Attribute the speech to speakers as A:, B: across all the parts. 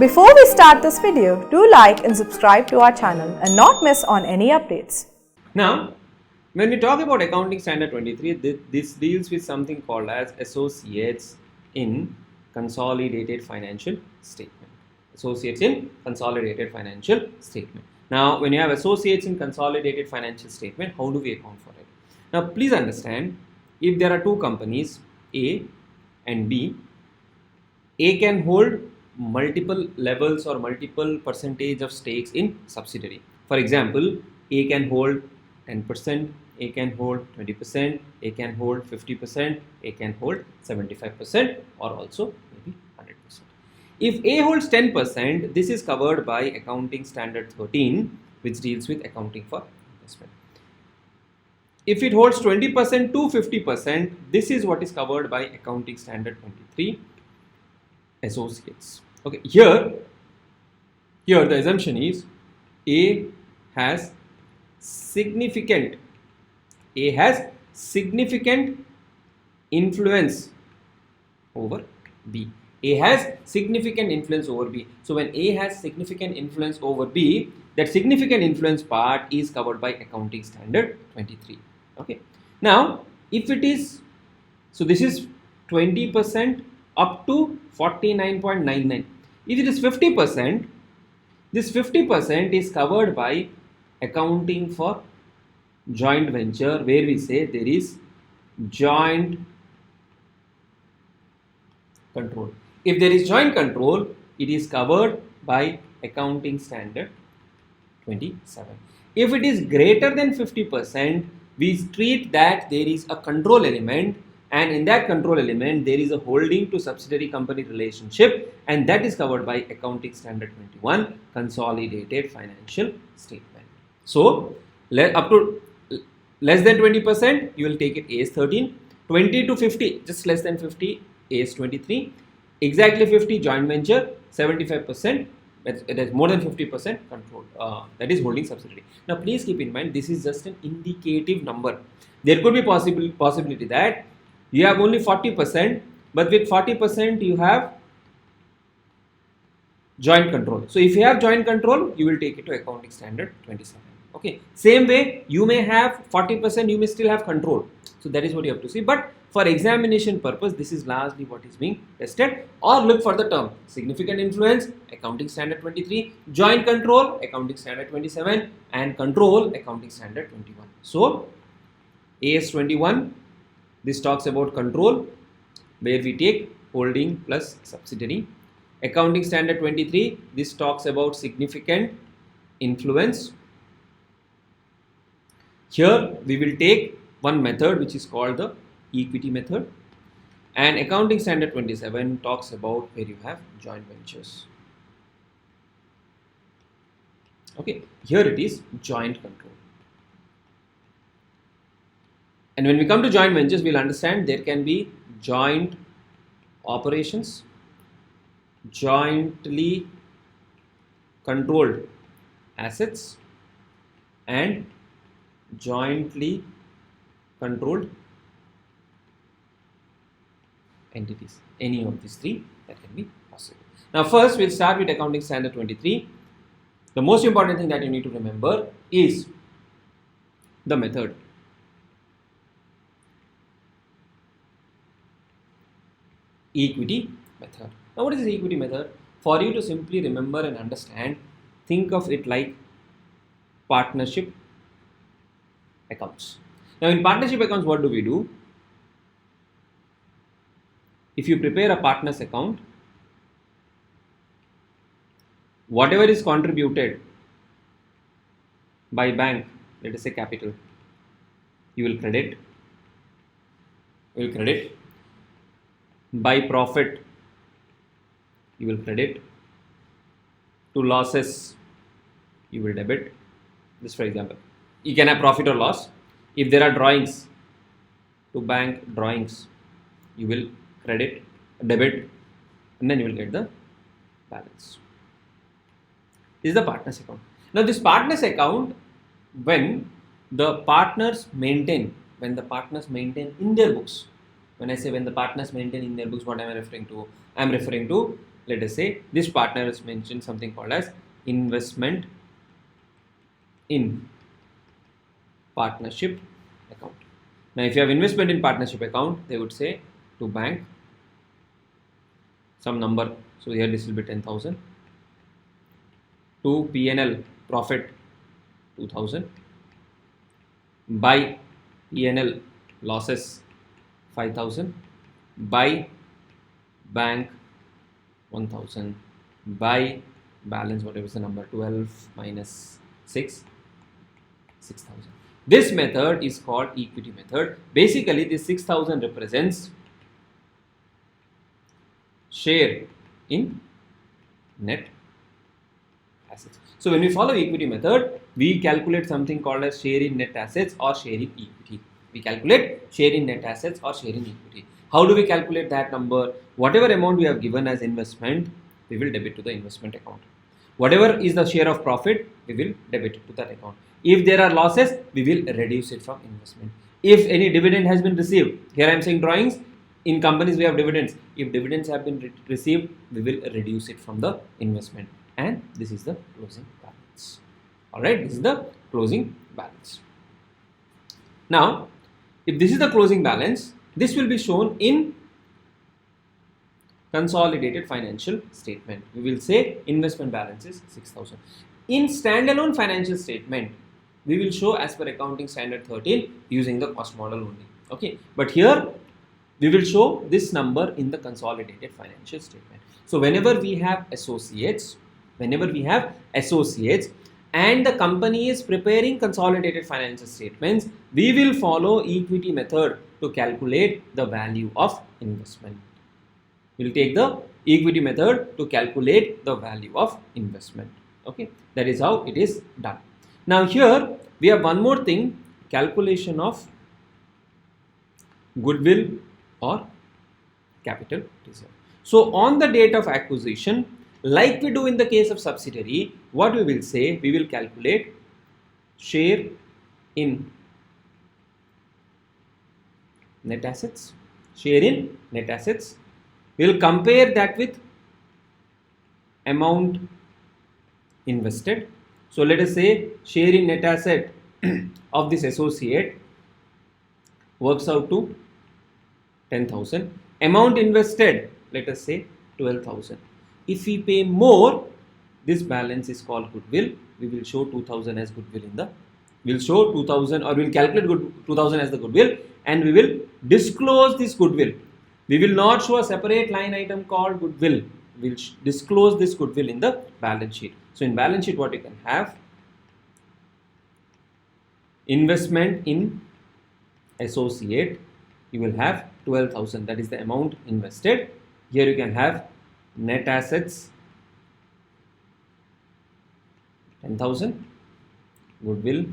A: Before we start this video, do like and subscribe to our channel and not miss on any updates.
B: Now, when we talk about Accounting Standard 23, this deals with something called as associates in consolidated financial statement. Associates in consolidated financial statement. Now, when you have associates in consolidated financial statement, how do we account for it? Now, please understand, if there are two companies, A and B, A can hold multiple levels or multiple percentage of stakes in subsidiary. For example, A can hold 10%, A can hold 20%, A can hold 50%, A can hold 75%, or also maybe 100%. If A holds 10%, this is covered by Accounting Standard 13, which deals with accounting for investment. If it holds 20% to 50%, this is what is covered by Accounting Standard 23, associates. Okay, here the assumption is A has significant influence over B. A has significant influence over B. So when A has significant influence over B, that significant influence part is covered by Accounting Standard 23. Okay. Now, if it is, so this is 20% up to 49.99. If it is 50%, this 50% is covered by accounting for joint venture, where we say there is joint control. If there is joint control, it is covered by Accounting Standard 27. If it is greater than 50%, we treat that there is a control element, and in that control element there is a holding to subsidiary company relationship, and that is covered by Accounting Standard 21, consolidated financial statement. So up to less than 20%, you will take it AS 13, 20 to 50, just less than 50, AS 23, exactly 50 joint venture, 75%, it is more than 50% control, that is holding subsidiary. Now please keep in mind, this is just an indicative number. There could be possibility that you have only 40%, but with 40% you have joint control. So if you have joint control, you will take it to Accounting Standard 27. Okay. Same way, you may have 40%, you may still have control. So that is what you have to see. But for examination purpose, this is largely what is being tested. Or look for the term significant influence, Accounting Standard 23, joint control, Accounting Standard 27, and control, Accounting Standard 21. So AS 21, this talks about control, where we take holding plus subsidiary. Accounting Standard 23, this talks about significant influence. Here we will take one method which is called the equity method, and Accounting Standard 27 talks about where you have joint ventures. Okay, here it is joint control. And when we come to joint ventures, we'll understand there can be joint operations, jointly controlled assets, and jointly controlled entities. Any of these three that can be possible. Now first we'll start with Accounting Standard 23. The most important thing that you need to remember is the method. Equity method. Now what is the equity method? For you to simply remember and understand, think of it like partnership accounts. Now in partnership accounts, what do we do? If you prepare a partner's account, whatever is contributed by bank, let us say capital, you will credit. By profit, you will credit. To losses, you will debit. Just for example, you can have profit or loss. If there are drawings, to bank drawings, you will credit, debit, and then you will get the balance. This is the partner's account. Now this partner's account, when the partners maintain in their books. When I say when the partners maintain in their books, what am I referring to? I am referring to let us say this partner has mentioned something called as investment in partnership account. Now if you have investment in partnership account, they would say to bank some number, so here this will be 10,000, to P&L profit 2,000, by P&L losses 5,000, by bank 1,000, by balance whatever is the number 12 minus 6, 6,000. This method is called equity method. Basically this 6,000 represents share in net assets. So when we follow equity method, we calculate something called as share in net assets or share in equity. We calculate share in net assets or share in equity. How do we calculate that number? Whatever amount we have given as investment, we will debit to the investment account. Whatever is the share of profit, we will debit it to that account. If there are losses, we will reduce it from investment. If any dividend has been received, here I am saying drawings, in companies we have dividends. If dividends have been received, we will reduce it from the investment. And this is the closing balance. Alright, this is the closing balance. Now, if this is the closing balance, this will be shown in consolidated financial statement. We will say investment balance is 6,000. In standalone financial statement, we will show as per accounting standard 13 using the cost model only. Okay, but here we will show this number in the consolidated financial statement. So whenever we have associates, and the company is preparing consolidated financial statements, we will follow equity method to calculate the value of investment. We will take the equity method to calculate the value of investment. Okay, that is how it is done. Now here we have one more thing, calculation of goodwill or capital reserve. So on the date of acquisition, like we do in the case of subsidiary, what we will say, we will calculate share in net assets, we will compare that with amount invested. So let us say share in net asset of this associate works out to 10,000. Amount invested, let us say 12,000. If we pay more, this balance is called goodwill. We will show 2,000 as goodwill in the, we'll show 2,000 or we'll calculate 2,000 as the goodwill, and we will disclose this goodwill. We will not show a separate line item called goodwill. We'll disclose this goodwill in the balance sheet. So in balance sheet, what you can have, investment in associate, you will have 12,000, that is the amount invested. Here you can have net assets 10,000, goodwill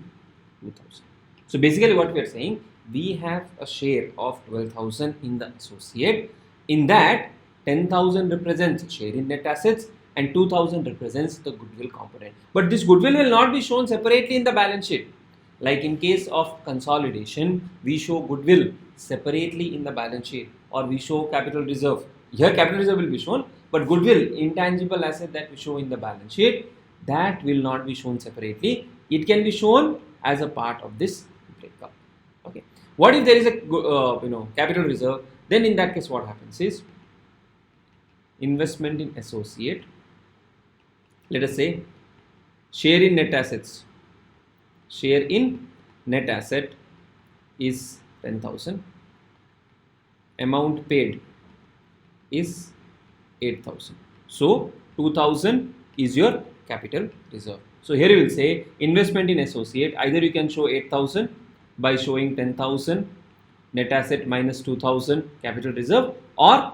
B: 2,000. So basically what we are saying, we have a share of 12,000 in the associate. In that 10,000 represents share in net assets and 2,000 represents the goodwill component. But this goodwill will not be shown separately in the balance sheet. Like in case of consolidation, we show goodwill separately in the balance sheet, or we show capital reserve. Here capital reserve will be shown, but goodwill, intangible asset that we show in the balance sheet, that will not be shown separately. It can be shown as a part of this breakup. Okay. What if there is a capital reserve? Then in that case, what happens is investment in associate. Let us say share in net assets. Share in net asset is 10,000. Amount paid is 8,000. So 2,000 is your capital reserve. So here you will say investment in associate. Either you can show 8,000 by showing 10,000 net asset minus 2,000 capital reserve, or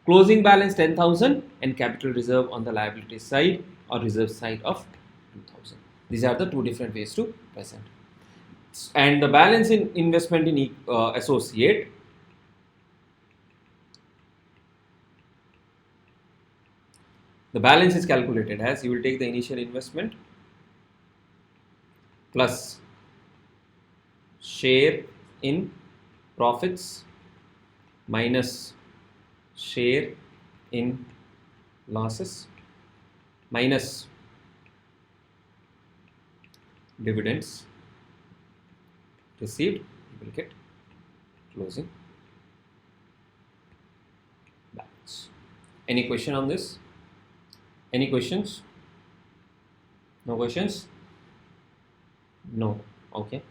B: closing balance 10,000 and capital reserve on the liability side or reserve side of 2,000. These are the two different ways to present. And the balance in investment in associate, the balance is calculated as, you will take the initial investment plus share in profits minus share in losses minus dividends received, you will get closing balance. Any question on this? Any questions? No questions? No. Okay.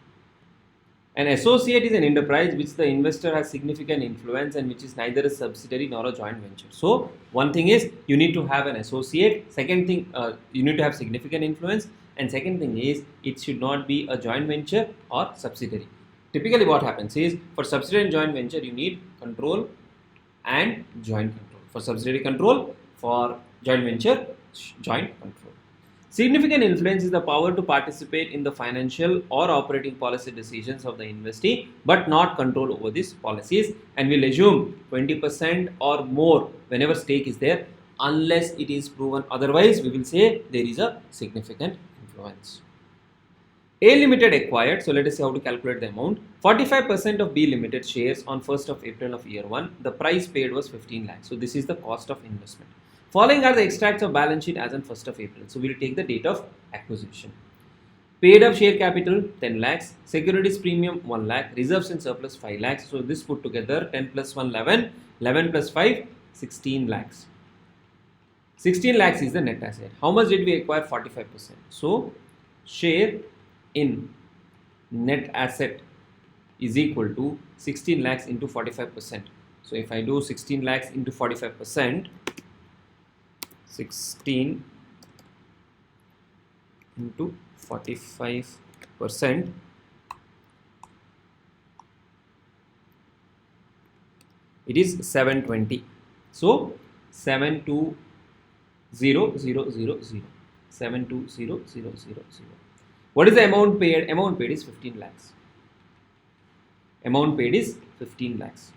B: An associate is an enterprise which the investor has significant influence and which is neither a subsidiary nor a joint venture. So, one thing is you need to have an associate. Second thing, you need to have significant influence. And second thing is it should not be a joint venture or subsidiary. Typically what happens is for subsidiary and joint venture you need control and joint control. For subsidiary control, for joint venture, joint control. Significant influence is the power to participate in the financial or operating policy decisions of the investee but not control over these policies, and we'll assume 20% or more whenever stake is there unless it is proven otherwise. We will say there is a significant influence. A Limited acquired, so let us see how to calculate the amount, 45% of B Limited shares on 1st of April of year 1. The price paid was 15 lakhs. So this is the cost of investment. Following are the extracts of balance sheet as on 1st of April. So we will take the date of acquisition. Paid up share capital 10 lakhs, securities premium 1 lakh, reserves and surplus 5 lakhs. So this put together 10 plus 1 11, 11 plus 5 16 lakhs. 16 lakhs is the net asset. How much did we acquire? 45%. So share in net asset is equal to 16 lakhs into 45%. So if I do 16 lakhs into 45%, 16 into 45%, it is 720. So 720000, 720000. What is the amount paid? Amount paid is 15 lakhs. Amount paid is 15 lakhs.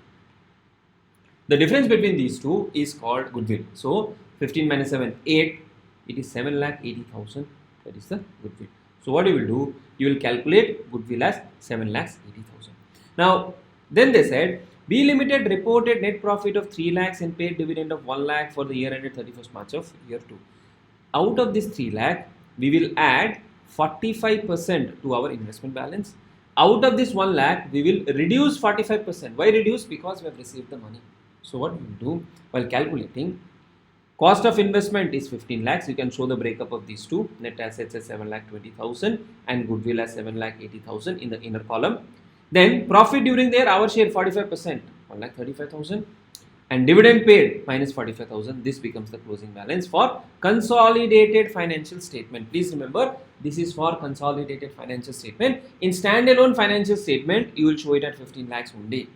B: The difference between these two is called goodwill. So 15 minus 7, 8. It is 7,80,000. That is the goodwill. So what you will do? You will calculate goodwill as 7,80,000. Now, then they said B Limited reported net profit of 3 lakhs and paid dividend of 1 lakh for the year ended 31st March of year 2. Out of this 3 lakh, we will add 45% to our investment balance. Out of this 1 lakh, we will reduce 45%. Why reduce? Because we have received the money. So what we will do while calculating, cost of investment is 15 lakhs. You can show the breakup of these two. Net assets as 7,20,000 and goodwill as 7,80,000 in the inner column. Then profit during the year, our share 45%, 1,35,000, and dividend paid minus 45,000. This becomes the closing balance for consolidated financial statement. Please remember, this is for consolidated financial statement. In standalone financial statement, you will show it at 15 lakhs only.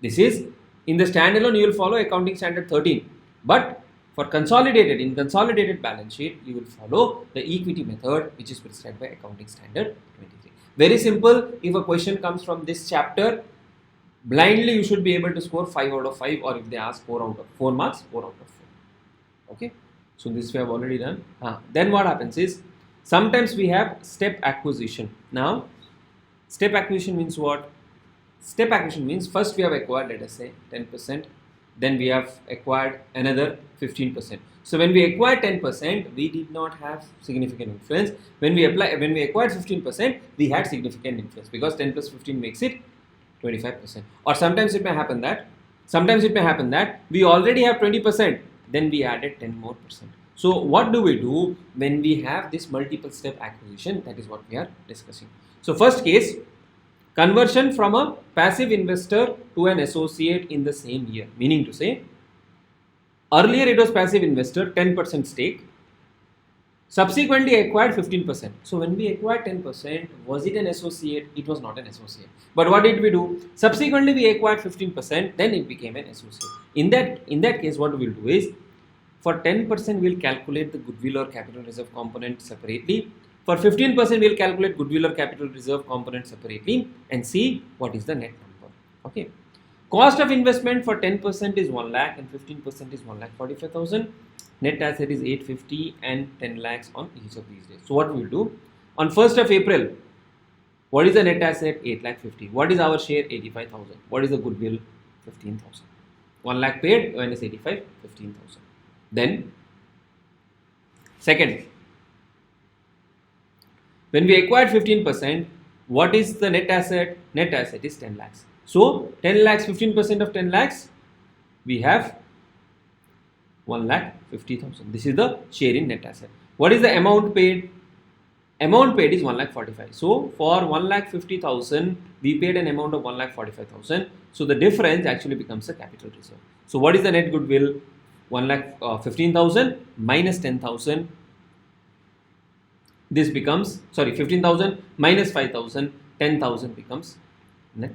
B: This is in the standalone, you will follow accounting standard 13. But for consolidated, in consolidated balance sheet, you will follow the equity method which is prescribed by accounting standard 23. Very simple. If a question comes from this chapter, blindly you should be able to score 5 out of 5, or if they ask 4 out of 4 marks, 4 out of 4. Okay. So this we have already done. Then what happens is, sometimes we have step acquisition. Now, step acquisition means what? Step acquisition means first we have acquired, let us say 10%, then we have acquired another 15%. So when we acquired 10%, we did not have significant influence. When we acquired 15%, we had significant influence because 10 plus 15 makes it 25%. Or sometimes it may happen that we already have 20%, then we added 10 more percent. So what do we do when we have this multiple step acquisition? That is what we are discussing. So first case, conversion from a passive investor to an associate in the same year. Meaning to say, earlier it was passive investor, 10% stake. Subsequently acquired 15%. So when we acquired 10%, was it an associate? It was not an associate. But what did we do? Subsequently we acquired 15%, then it became an associate. In that case, what we will do is, for 10% we will calculate the goodwill or capital reserve component separately. For 15% we will calculate goodwill or capital reserve component separately and see what is the net number. Okay. Cost of investment for 10% is 1 lakh and 15% is 1,45,000. Net asset is 850 and 10 lakhs on each of these days. So what we will do? On 1st of April, what is the net asset? 8,50,000. What is our share? 85,000. What is the goodwill? 15,000. 1 lakh paid minus 85, 15,000. Then Second, when we acquired 15%, what is the net asset? Net asset is 10 lakhs. So 10 lakhs, 15% of 10 lakhs, we have 1,50,000. This is the share in net asset. What is the amount paid? Amount paid is 1,45,000. So for 1,50,000, we paid an amount of 1,45,000. So the difference actually becomes a capital reserve. So what is the net goodwill? 1,15,000 minus 10,000. This becomes, sorry, 15,000 minus 5,000, 10,000 becomes net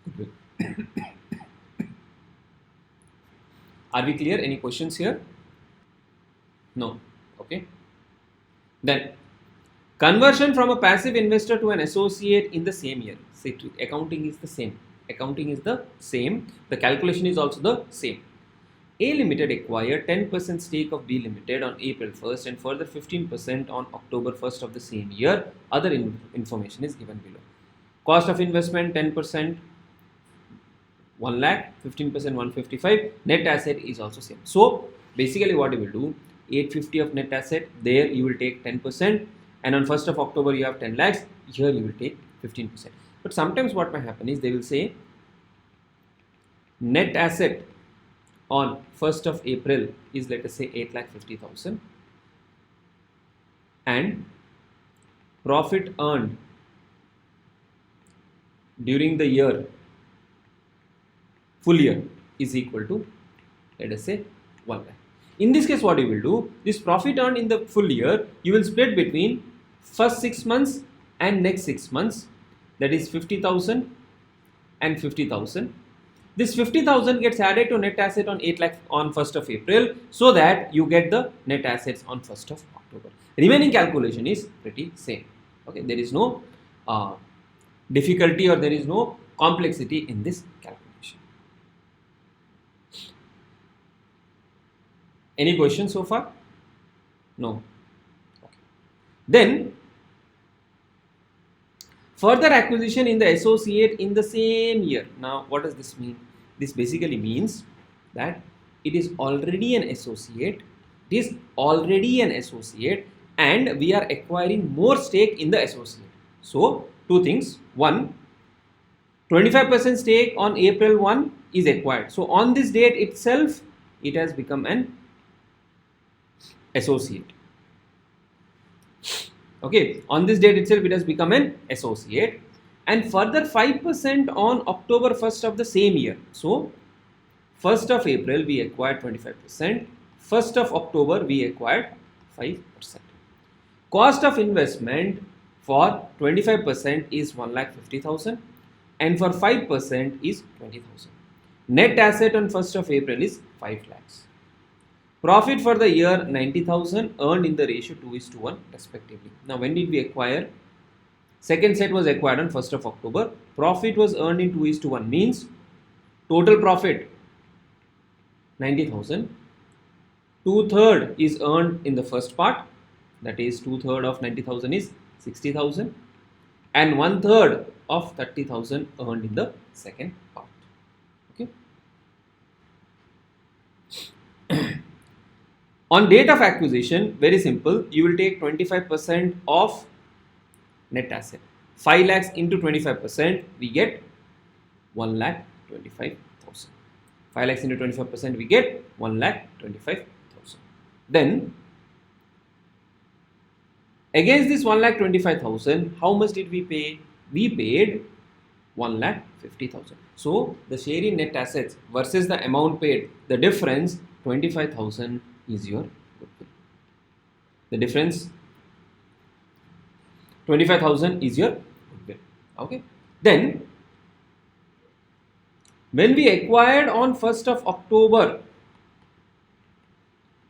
B: goodwill. Are we clear? Any questions here? No. Okay. Then, conversion from a passive investor to an associate in the same year. Say, accounting is the same. Accounting is the same. The calculation is also the same. A Limited acquired 10% stake of B Limited on April 1st and further 15% on October 1st of the same year. Other information is given below. Cost of investment 10%, 1 lakh, 15%, 155. Net asset is also same. So basically what you will do, 850 of net asset, there you will take 10%, and on 1st of October you have 10 lakhs, here you will take 15%. But sometimes what may happen is they will say net asset on 1st of April is, let us say, 8,50,000 and profit earned during the year, full year, is equal to, let us say, 1 lakh. In this case, what you will do, this profit earned in the full year, you will split between first 6 months and next 6 months, that is 50,000 and 50,000. This 50,000 gets added to net asset on 8 lakh on 1st of April, so that you get the net assets on 1st of October. Remaining calculation is pretty same. Okay, there is no difficulty or there is no complexity in this calculation. Any questions so far? No. Okay. Then, further acquisition in the associate in the same year. Now, what does this mean? This basically means that it is already an associate. It is already an associate, and we are acquiring more stake in the associate. So, two things. One, 25% stake on April 1 is acquired. So, on this date itself, it has become an associate. Okay, on this date itself, it has become an associate, and further 5% on October 1st of the same year. So 1st of April we acquired 25%, 1st of October we acquired 5%. Cost of investment for 25% is 1,50,000 and for 5% is 20,000. Net asset on 1st of April is 5 lakhs. Profit for the year 90,000, earned in the ratio 2:1 respectively. Now, when did we acquire? Second set was acquired on 1st of October. Profit was earned in 2:1, means total profit 90,000. 2/3 is earned in the first part, that is 2/3 of 90,000 is 60,000, and 1/3 of 30,000 earned in the second part. Okay. On date of acquisition, very simple, you will take 25% of net asset. 5 lakhs into 25%, we get 1,25,000. 5 lakhs into 25%, we get 1,25,000. Then, against this 1,25,000, how much did we pay? We paid 1,50,000. So, the share in net assets versus the amount paid, the difference 25,000 is your goodwill. The difference 25,000 is your goodwill. Okay. Then, when we acquired on 1st of October,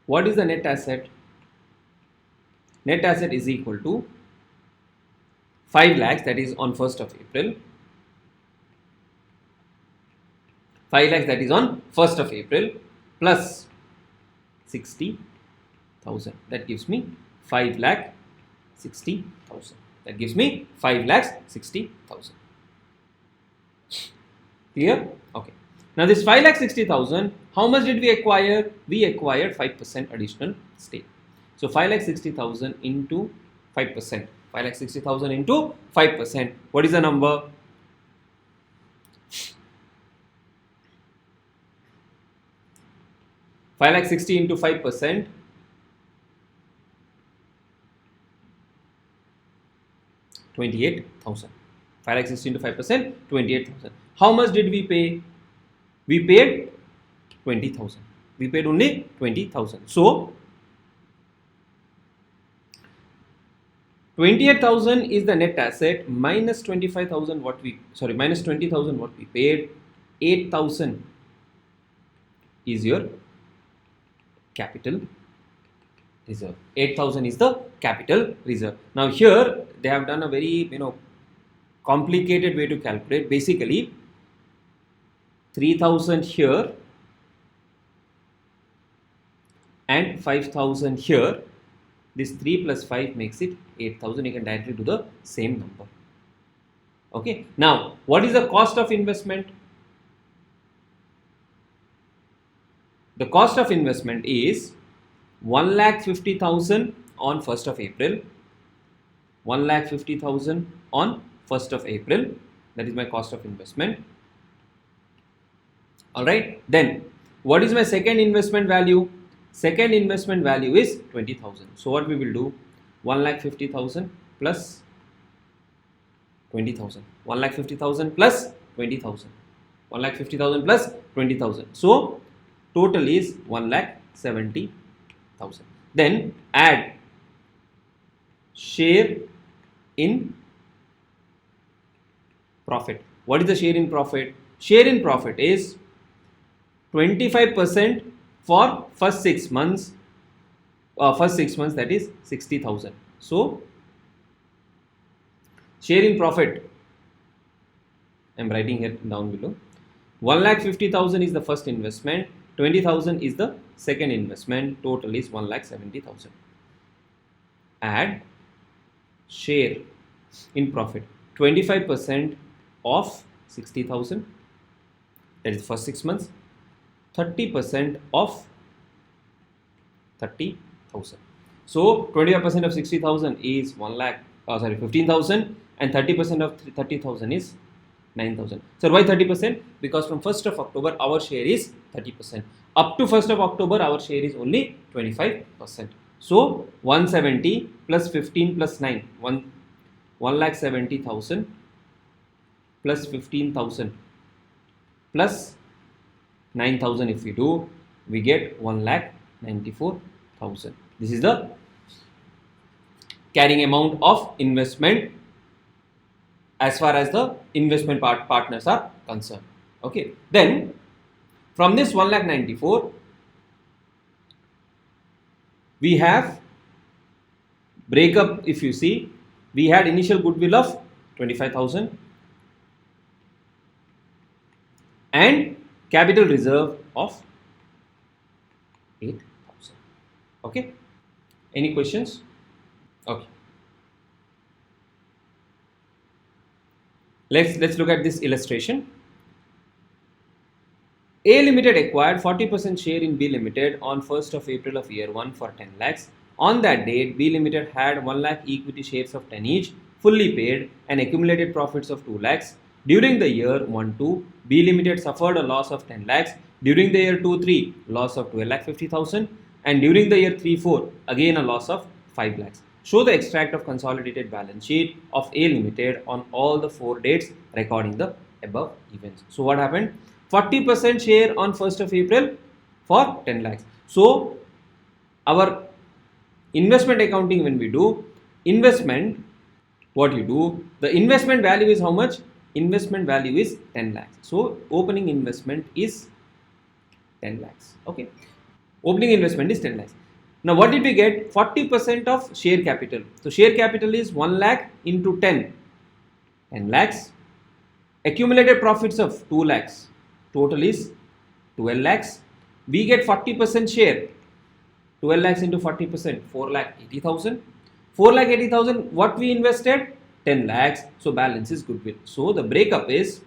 B: what is the net asset? Net asset is equal to 5 lakhs, that is on 1st of April. 5 lakhs, that is on 1st of April, plus 60,000. That gives me 5,60,000. That gives me 5,60,000. Clear? Okay. Now this 5,60,000, how much did we acquire? We acquired 5% additional stake. So 5,60,000 into 5%. 5,60,000 into 5%. What is the number? Five lakh 60 into 5%. 28,000. 5,60,000 into 5%, 28,000. How much did we pay? We paid 20,000. We paid only 20,000. So 28,000 is the net asset minus 25,000 minus 20,000 what we paid. 8,000 is your capital reserve. 8,000 is the capital reserve. Now here they have done a very complicated way to calculate. Basically 3,000 here and 5,000 here. This 3 plus 5 makes it 8,000. You can directly do the same number. Okay. Now what is the cost of investment? The cost of investment is 1,50,000 on 1st of April. 1,50,000 on 1st of April. That is my cost of investment. Alright. Then what is my second investment value? Second investment value is 20,000. So what we will do? 1,50,000 plus 20,000. 1,50,000 plus 20,000. 1,50,000 plus 20,000. So total is 1,70,000. Then add share in profit. What is the share in profit? Share in profit is 25% for first 6 months. That is 60,000. So share in profit, I am writing here down below. 1,50,000 is the first investment. 20,000 is the second investment. Total is 1,70,000. Add share in profit 25% of 60,000, that is first 6 months. 30% of 30,000. So 25% of 60,000 is 15,000, and 30% of 30,000 is 9,000. So why 30%? Because from 1st of October our share is 30%. Up to 1st of October our share is only 25%. So 170 plus 15 plus 9, 1,70,000 plus 15,000 plus 9,000. If we do, we get 1,94,000. This is the carrying amount of investment as far as the investment partners are concerned. Okay. Then from this 1,94,000 we have breakup. If you see, we had initial goodwill of 25,000 and capital reserve of 8,000. Okay. Any questions? Okay. Let's look at this illustration. A Limited acquired 40% share in B Limited on 1st of April of year 1 for 10 lakhs. On that date, B Limited had 1 lakh equity shares of 10 each, fully paid, and accumulated profits of 2 lakhs. During the year 1-2, B Limited suffered a loss of 10 lakhs. During the year 2-3, loss of 12,50,000, and during the year 3-4, again a loss of 5 lakhs. Show the extract of consolidated balance sheet of A Limited on all the 4 dates recording the above events. So what happened? 40% share on 1st of April for 10 lakhs. So our investment accounting, when we do investment, what you do, the investment value is how much? Investment value is 10 lakhs. So opening investment is 10 lakhs. Okay. Opening investment is 10 lakhs. Now what did we get? 40% of share capital. So share capital is 1 lakh into 10 lakhs. Accumulated profits of 2 lakhs. Total is 12 lakhs. We get 40% share. 12 lakhs into 40%, 4,80,000. 4,80,000, what we invested? 10 lakhs. So balance is goodwill. So the breakup is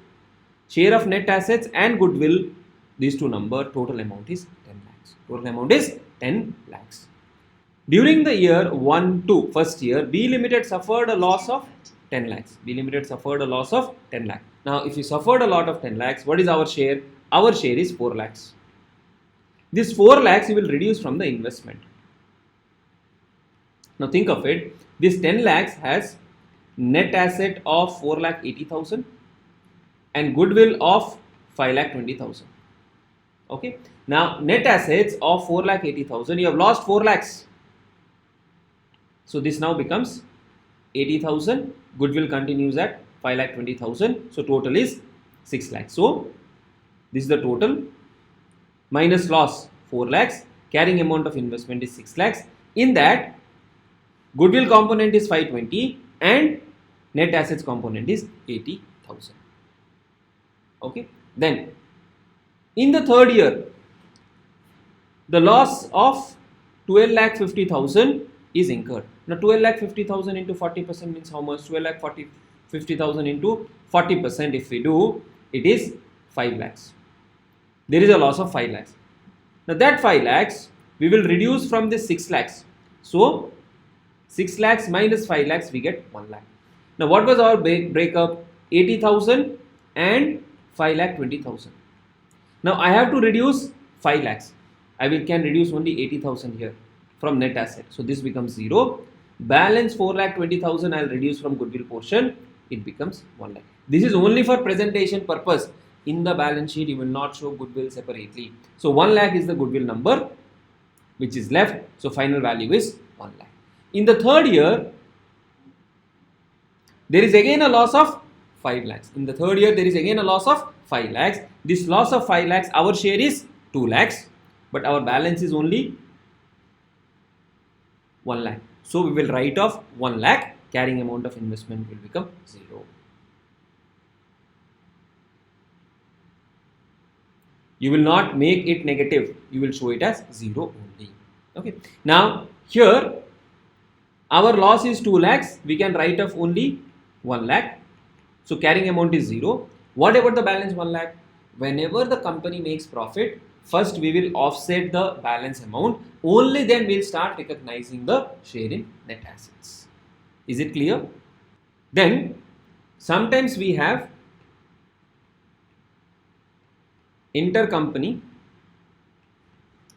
B: Share of net assets and goodwill, these two number, total amount is 10 lakhs. Total amount is 10 lakhs. During the year 1 to first year, B Limited suffered a loss of 10 lakhs. B Limited suffered a loss of 10 lakhs. Now, if you suffered a lot of 10 lakhs, what is our share? Our share is 4 lakhs. This 4 lakhs you will reduce from the investment. Now, think of it. This 10 lakhs has net asset of 4,80,000 and goodwill of 5,20,000. Okay. Now, net assets of 4,80,000, you have lost 4 lakhs. So, this now becomes 80,000. Goodwill continues at 5,20,000. So, total is 6 lakhs. So, this is the total minus loss 4 lakhs. Carrying amount of investment is 6 lakhs. In that, goodwill component is 520 and net assets component is 80,000. Okay. Then, in the third year, the loss of 12,50,000 is incurred. Now, 12,50,000 into 40% means how much? 12,50,000 into 40% if we do, it is 5 lakhs. There is a loss of 5 lakhs. Now, that 5 lakhs we will reduce from this 6 lakhs. So, 6 lakhs minus 5 lakhs we get 1 lakh. Now, what was our breakup? 80,000 and 5,20,000. Now, I have to reduce 5 lakhs. Can reduce only 80,000 here from net asset. So, this becomes 0. Balance 4,20,000 I will reduce from goodwill portion. It becomes 1 lakh. This is only for presentation purpose. In the balance sheet, you will not show goodwill separately. So, 1 lakh is the goodwill number which is left. So, final value is 1 lakh. In the third year, there is again a loss of 5 lakhs. In the third year, there is again a loss of 5 lakhs. This loss of 5 lakhs, our share is 2 lakhs, but our balance is only 1 lakh. So, we will write off 1 lakh. Carrying amount of investment will become 0. You will not make it negative. You will show it as 0 only. Okay. Now, here, our loss is 2 lakhs. We can write off only 1 lakh. So, carrying amount is 0. What about the balance 1 lakh? Whenever the company makes profit, first we will offset the balance amount. Only then we will start recognizing the share in net assets. Is it clear? Then, sometimes we have intercompany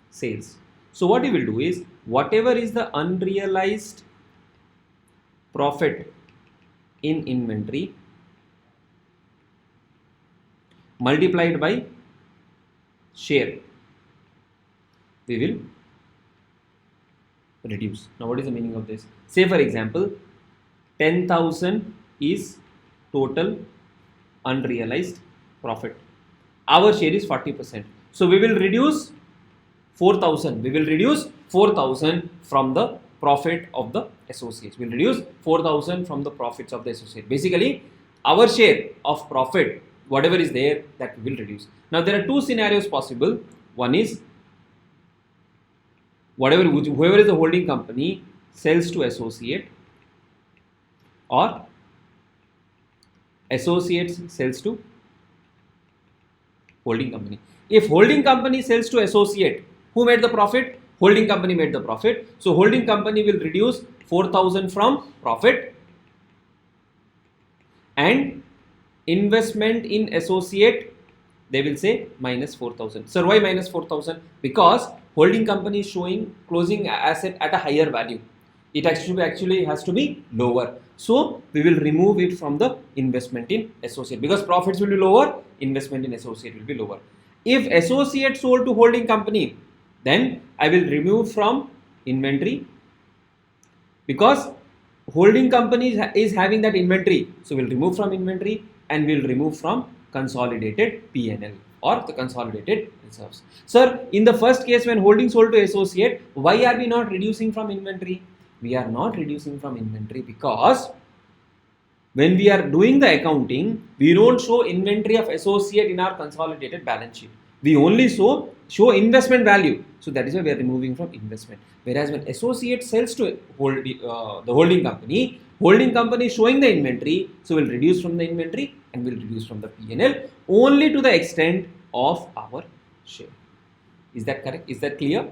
B: sales. So, what you will do is, whatever is the unrealized profit in inventory multiplied by share, we will reduce. Now, what is the meaning of this? Say for example, 10,000 is total unrealized profit. Our share is 40%. So, we will reduce 4,000. We will reduce 4,000 from the profit of the associates. We will reduce 4,000 from the profits of the associate. Basically, our share of profit, whatever is there, that we will reduce. Now, there are two scenarios possible. One is, whoever is the holding company sells to associate, or associates sells to holding company. If holding company sells to associate, who made the profit? Holding company made the profit. So, holding company will reduce 4,000 from profit, and investment in associate, they will say minus 4,000. Sir, why minus 4,000? Because holding company is showing closing asset at a higher value. It actually has to be lower. So, we will remove it from the investment in associate, because profits will be lower, investment in associate will be lower. If associate sold to holding company, then I will remove from inventory, because holding company is having that inventory. So, we will remove from inventory and we will remove from consolidated P&L or the consolidated reserves. Sir, in the first case when holding sold to associate, why are we not reducing from inventory? We are not reducing from inventory because when we are doing the accounting, we don't show inventory of associate in our consolidated balance sheet. We only show investment value. So that is why we are removing from investment. Whereas when associate sells to the holding company is showing the inventory, so we'll reduce from the inventory and will reduce from the P&L only to the extent of our share. Is that correct? Is that clear?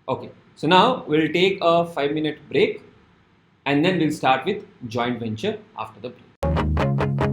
B: Okay. So now we'll take a 5-minute break and then we'll start with joint venture after the break.